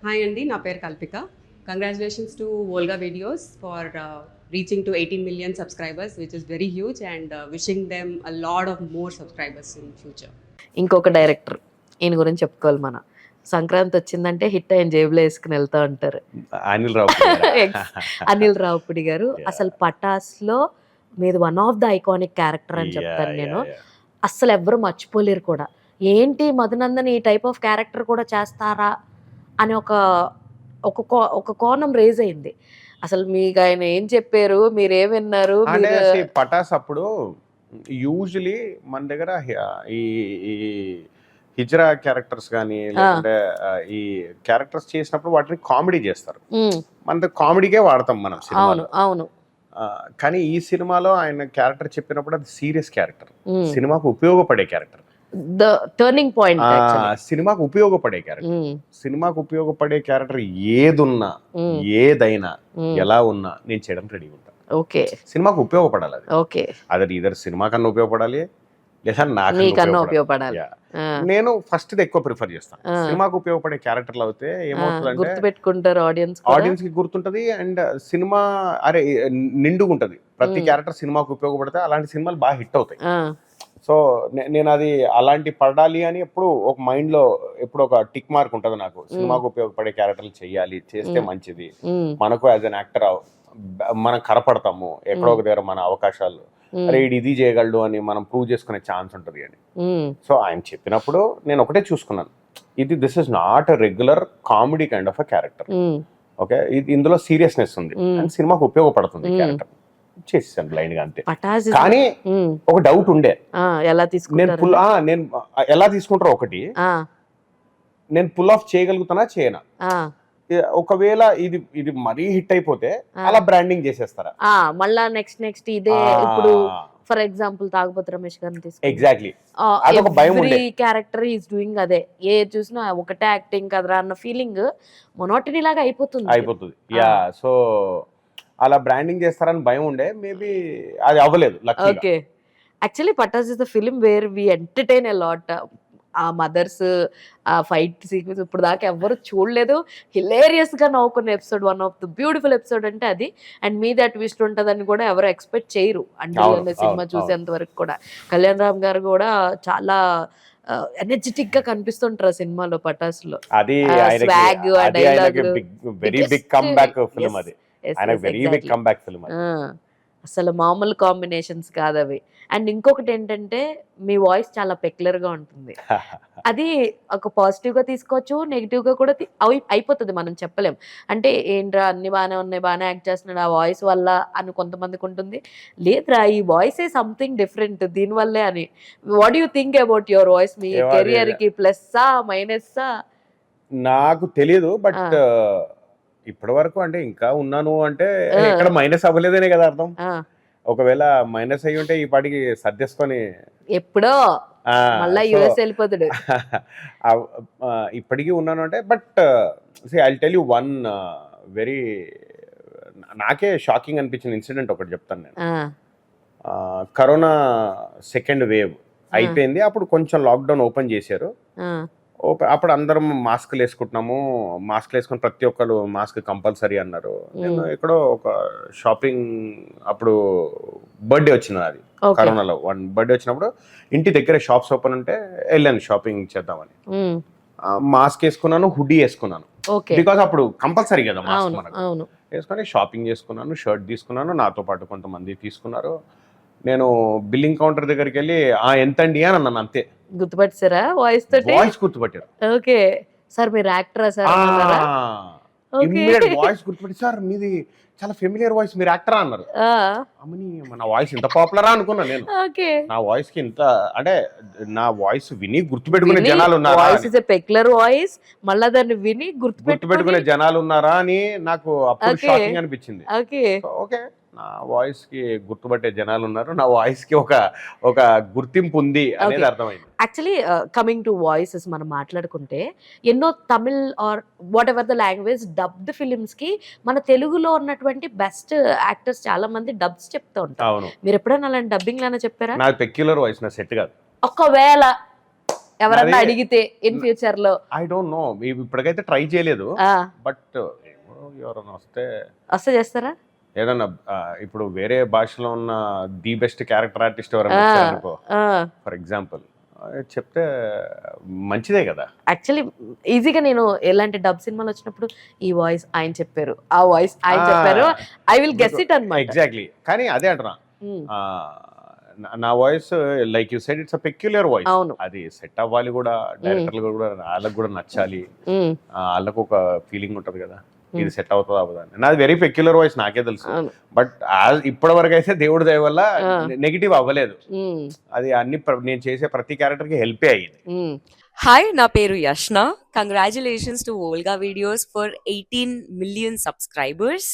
Hi అండి, నా పేరు Kalpika. Congratulations to Volga videos for reaching to 18 million subscribers, which is very huge, and wishing them a lot of more subscribers in future. ఇంకొక director, ఈయన గురించి చెప్పుకోవాలి. మన సంక్రాంతి వచ్చిందంటే హిట్ అయిన జేబులో వేసుకుని వెళ్తా ఉంటారు, అనిల్ రావుపుడి గారు. అసలు పటాస్లో మీది one of the iconic character అని చెప్తాను నేను. అస్సలు ఎవ్వరు మర్చిపోలేరు కూడా. ఏంటి మధునందన్ ఈ టైప్ ఆఫ్ క్యారెక్టర్ కూడా చేస్తారా అని ఒక కోణం రేజ్ అయింది. అసలు మీకు ఆయన ఏం చెప్పారు, మీరేం విన్నారు? అంటే పటాస్ అప్పుడు యూజువలీ మన దగ్గర ఈ హిజ్రా క్యారెక్టర్స్ కానీ లేకుంటే ఈ క్యారెక్టర్స్ చేసినప్పుడు వాటిని కామెడీ చేస్తారు. మన కామెడీకే వాడతాం మనం సినిమాలో. అవును. కానీ ఈ సినిమాలో ఆయన క్యారెక్టర్ చెప్పినప్పుడు అది సీరియస్ క్యారెక్టర్, సినిమాకు ఉపయోగపడే క్యారెక్టర్, టర్నింగ్ పాయింట్, సినిమాకు ఉపయోగపడే క్యారెక్టర్. సినిమాకు ఉపయోగపడే క్యారెక్టర్ ఏదున్నా ఏదైనా ఎలా ఉన్నా నేను చేయడానికి రెడీ ఉంటాను. ఓకే, సినిమాకు ఉపయోగపడాలి అది. ఓకే, అది ఇద్దరు సినిమా కన్నా ఉపయోగపడాలి లేదా నాకన్నా ఉపయోగపడాలి. నేను ఫస్ట్ ఎక్కువ ప్రిఫర్ చేస్తాను. సినిమాకు ఉపయోగపడే క్యారెక్టర్లు అయితే ఏమవుతుందంటే గుర్తుపెట్టుకుంటారు, ఆడియన్స్ కి గుర్తుంటది. అండ్ సినిమా అరే నిండుగుంటది, ప్రతి క్యారెక్టర్ సినిమాకు ఉపయోగపడితే అలాంటి సినిమాలు బాగా హిట్ అవుతాయి. సో నేను అది అలాంటి పడాలి అని ఎప్పుడు ఒక మైండ్ లో ఎప్పుడు ఒక టిక్ మార్క్ ఉంటది నాకు. సినిమాకు ఉపయోగపడే క్యారెక్టర్లు చెయ్యాలి, చేస్తే మంచిది. మనకు యాజ్ అన్ యాక్టర్ మనం కనపడతాము ఎక్కడో ఒక దగ్గర, మన అవకాశాలు అరే ఇది చేయగలడు అని మనం ప్రూవ్ చేసుకునే ఛాన్స్ ఉంటుంది అని. సో ఆయన చెప్పినప్పుడు నేను ఒకటే చూసుకున్నాను, this is not a regular comedy kind of a character. Okay, ఇందులో సీరియస్నెస్ ఉంది అండ్ సినిమాకు ఉపయోగపడుతుంది క్యారెక్టర్. చేసేసాను బ్లైండ్ గా అంతే. కానీ ఒక డౌట్ ఉండే, నేను ఎలా తీసుకుంటారో ఒకటి, నేను పుల్ ఆఫ్ చేయగలుగుతానా చేయనా. ఒకవేళ ఇది మరీ హిట్ అయిపోతే అలా బ్రాండింగ్ చేసేస్తారా మళ్ళా నెక్స్ట్ ఇదే. ఇప్పుడు ఫర్ ఎగ్జాంపుల్ తాగుబోతు రమేష్ గారిని తీసుకుంటే ఎగ్జాక్ట్లీ క్యారెక్టర్ ఈస్ డూయింగ్ అదే, ఏ చూసినా ఒకటే యాక్టింగ్ కదరా అన్న ఫీలింగ్ మొనోటనీ లాగా అయిపోతుంది. యా, సో అలా బ్రాండింగ్ చేస్తారని భయం ఉండే, మేబీ అది అవ్వలేదు. Okay, actually Pataas is the film where we entertain a lot. ఆ మదర్స్, ఆ ఫైట్ సీక్వెన్స్ ఇప్పుడు దాకా ఎవరు చూడలేదు. హిలేరియస్ గా నవ్వుకున్న episode, one of the beautiful episode అంటే అది. అండ్ మీ దట్ ట్విస్ట్ ఉంటుందని కూడా ఎవరు ఎక్స్పెక్ట్ చేయరు అంటే సినిమా చూసేంత వరకు కూడా. కళ్యాణ్ రామ్ గారు కూడా చాలా ఎనర్జెటిక్ గా కనిపిస్తుంటారు సినిమాలో పటాస్ లో. Swag, dialogue, very big comeback film అది. Very big comeback film. అసలు మామూలు కాంబినేషన్స్ కాదు అవి. అండ్ ఇంకొకటి ఏంటంటే మీ వాయిస్ చాలా పెక్యులర్ గా ఉంటుంది. అది ఒక పాజిటివ్ గా తీసుకోవచ్చు, నెగిటివ్ గా కూడా అయిపోతుంది, మనం చెప్పలేం. అంటే ఏంట్రా అన్ని బాగానే ఉన్నాయి, బాగానే యాక్ట్ చేస్తున్నాడు, ఆ వాయిస్ వల్ల అని కొంతమందికి ఉంటుంది. లేదురా ఈ వాయిస్ ఏ సంథింగ్ డిఫరెంట్ దీనివల్లే అని. What you think about your voice? Me career కి ప్లస్సా మైనస్సా? నాకు తెలియదు, బట్ ఇప్పటి వరకు అంటే ఇంకా ఉన్నాను అంటే ఎక్కడ మైనస్ అవ్వలేదనే కదా అర్థం. ఒకవేళ మైనస్ అయ్యి ఉంటే ఈ పాటికి సర్దేసుకొని ఎప్పుడో మళ్ళా యుఎస్ వెళ్ళిపోతాడు. ఇప్పటికీ ఉన్నాను అంటే, but I tell you one very నాకే షాకింగ్ అనిపించిన ఇన్సిడెంట్ ఒకటి చెప్తాను నేను. కరోనా సెకండ్ వేవ్ అయిపోయింది, అప్పుడు కొంచెం లాక్డౌన్ ఓపెన్ చేశారు. అప్పుడు అందరం మాస్క్లు వేసుకుంటున్నాము, మాస్క్లు వేసుకుని ప్రతి ఒక్కరు మాస్క్ కంపల్సరీ అన్నారు. నేను ఎక్కడో ఒక షాపింగ్, అప్పుడు బర్త్డే వచ్చింది అది కరోనాలో. బర్త్డే వచ్చినప్పుడు ఇంటి దగ్గర షాప్స్ ఓపెన్ ఉంటే వెళ్ళాను షాపింగ్ చేద్దామని. మాస్క్ వేసుకున్నాను, హుడీ వేసుకున్నాను, బికాస్ అప్పుడు కంపల్సరీ కదా మాస్క్ మనకు. వేసుకొని షాపింగ్ చేసుకున్నాను, షర్ట్ తీసుకున్నాను, నాతో పాటు కొంతమంది తీసుకున్నారు. నేను బిల్లింగ్ కౌంటర్ దగ్గరికి వెళ్ళి ఎంత అండి అని అన్నాను, అంతే. గుర్తుపట్టారా వాయిస్ తోటి? వాయిస్ గుర్తుపట్టారు. ఓకే సార్ మీరు యాక్టరా సార్? వాయిస్ గుర్తుపట్టి, సార్ మీది చాలా ఫెమిలియర్ వాయిస్, మీరు యాక్టరా అన్నారు. అమ్మని నా వాయిస్ ఇంత పాపులరా అనుకున్నా నేను. నా వాయిస్ కి ఇంత అంటే నా వాయిస్ విని గుర్తుపెట్టుకునే జనాలు ఉన్నారా, పెక్యులర్ వాయిస్ మళ్ళా దాన్ని విని గుర్తుపెట్టుకునే జనాలు ఉన్నారా అని నాకు అప్పుడు షాకింగ్ అనిపించింది. ఓకే, నా వాయిస్ కి గుర్తుపట్టే జనాలు ఉన్నారు, నా వాయిస్ కి ఒక గుర్తింపు ఉంది అనేది అర్థమైంది. యాక్చువల్లీ కమింగ్ టు వాయిసెస్ మనం మాట్లాడుకుంటే, ఎన్నో Tamil or whatever the language dubbed films కి మన తెలుగులో ఉన్నటువంటి బెస్ట్ యాక్టర్స్ చాలా మంది డబ్స్ చెప్తూ ఉంటారు. మీరు ఎప్పుడైనా అలాంటి డబ్బింగ్ లానే చెప్పారా? నా పెక్యులర్ వాయిస్ నా సెట్ కాదు. ఒకవేళ ఎవరన్నా నాది- అడిగితే ఇన్ ఫ్యూచర్ లో ఐ డోంట్ నో, ఇప్పటికైతే ట్రై చేయలేదు, బట్ ఎవరైనా వస్తే వస్తే చేస్తారా? ఏదన్నా ఇప్పుడు వేరే భాషలో ఉన్న ది బెస్ట్ క్యారెక్టర్ ఆర్టిస్ట్ ఎవరైనా వచ్చారనుకో ఫర్ ఎగ్జాంపుల్, చెప్తే మంచిదే కదా. యాక్చువల్లీ ఈజీగా నేను ఎలాంటి డబ్ సినిమాలు వచ్చినప్పుడు ఈ వాయిస్ ఆయన చెప్పారు, ఆ వాయిస్ ఆయన చెప్పారు, ఐ విల్ గెస్ ఇట్ అన్నమాట. ఎగ్జాక్ట్లీ, కానీ అదే అంటున్నా, నా voice like you said it's a peculiar voice, అవును. అది సెట్ అవ్వాలి కూడా, డైరెక్టర్లు కూడా వాళ్ళకి కూడా నచ్చాలి, వాళ్ళకు ఒక ఫీలింగ్ ఉంటది కదా, ఇది సెట్ అవుతుందా అవ్వదా అని. నాది వెరీ పెక్యులర్ వాయిస్, నాకే తెలుసు, బట్ ఇప్పటి వరకు అయితే దేవుడి దయ వల్ల నెగిటివ్ అవ్వలేదు. అది అన్ని నేను చేసే ప్రతి క్యారెక్టర్ కి హెల్పే అయ్యింది. Hi, na peru Yashna. Congratulations to Volga Videos for 18 million subscribers.